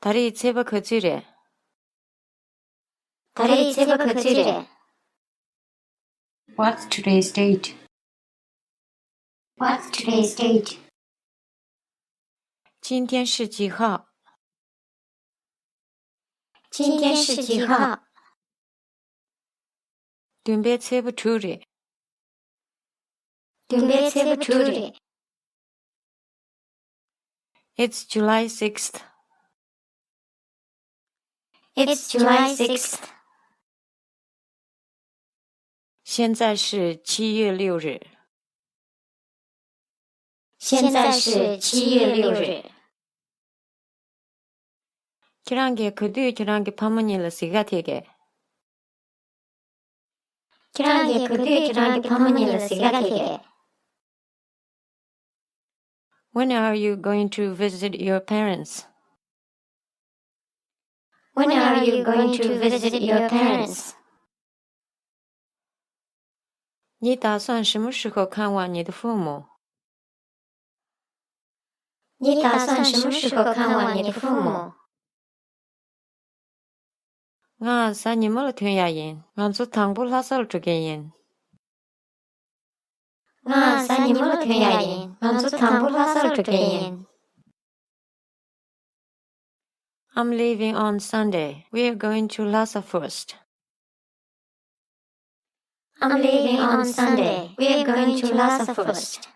달이 제법 거칠해. 달이 제법 거칠해. What's today's date? What's today's date? 今天是几号？今天是几号？ 준비 제법 줄이. 준비 제법 줄이. It's July 6th. It's July 6th. 现在是7月6日。现在是7月6日。 기란게 그뒤 기란게 파문일러 시가티게. 기란게 그뒤 기란게 파문일러 시가티게. When are you going to visit your parents? When are you going to visit your parents? 你打算什么时候看望你的父母？你打算什么时候看望你的父母？ 나 사님을 퇴야인. 난수 당불 하설 주게인. 나 사님을 퇴야인. 난수 당불 하설 주게인. I'm leaving on Sunday. We're going to Lhasa first. I'm leaving on Sunday. We're going to Lhasa first.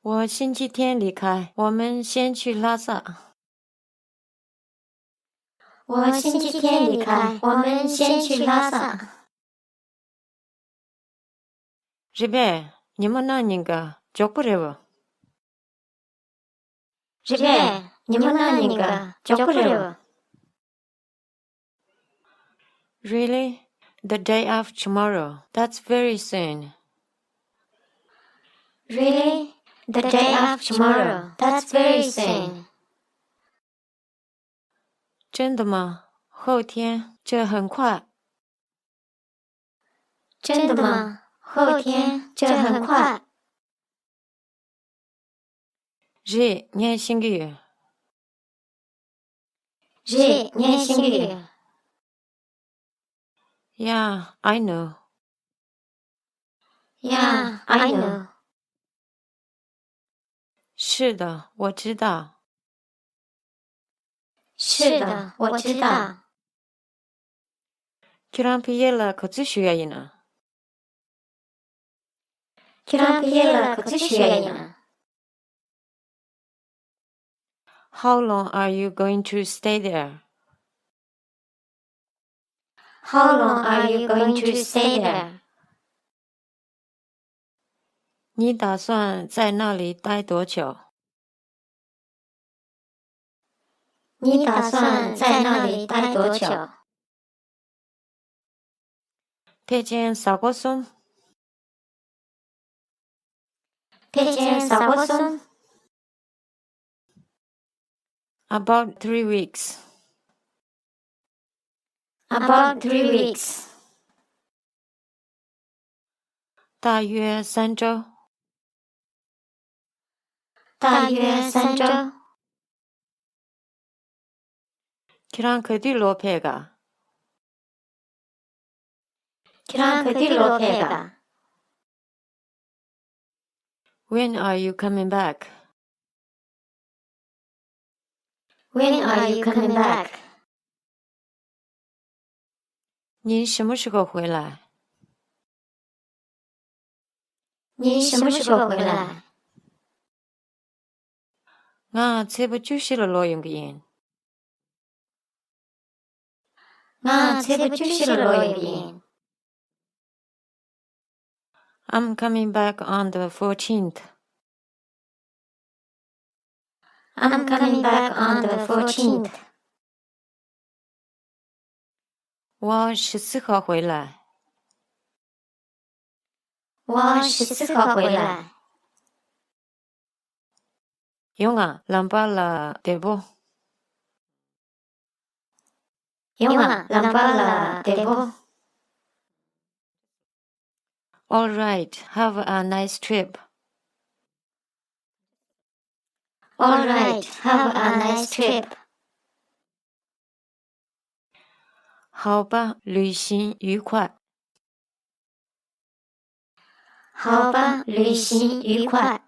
我星期天离开，我们先去拉萨。我星期天离开，我们先去拉萨。 Ребят, не мананинга, чокурево. Ребят, не мананинга, чокурево. Really? The day after tomorrow. That's very soon. Really? The day after tomorrow. That's very soon. 真的吗？后天，这很快。真的吗？后天，这很快。日，年星期日。日，年星期日。Yeah, I know. Yeah, I know. 是的，我知道。是的，我知道。 키랑피엘라 거치슈야이나. 키랑피엘라 거치슈야이나. How long are you going to stay there? How long are you going to stay there? 你打算在那里待多久？你打算在那里待多久？ 배jen 사고송? 배jen 사고송? About 3 weeks. About 3 weeks. 大约3周。大约3周。 키랑 그 뒤로 배가. 키랑 그 뒤로 배가. When are you coming back? When are you coming back? 您什么时候回来？您什么时候回来？ 나 제법 주시를 놓용기인. 나 제법 주시를 놓용기인. I'm coming back on the 14th. I'm coming back on the 14th. 我14号回来。我14号回来。 용아, 람발라 대보. 용아, 람발라 대보. All right, have a nice trip. All right, have a nice trip. 好吧，旅行愉快。好吧，旅行愉快。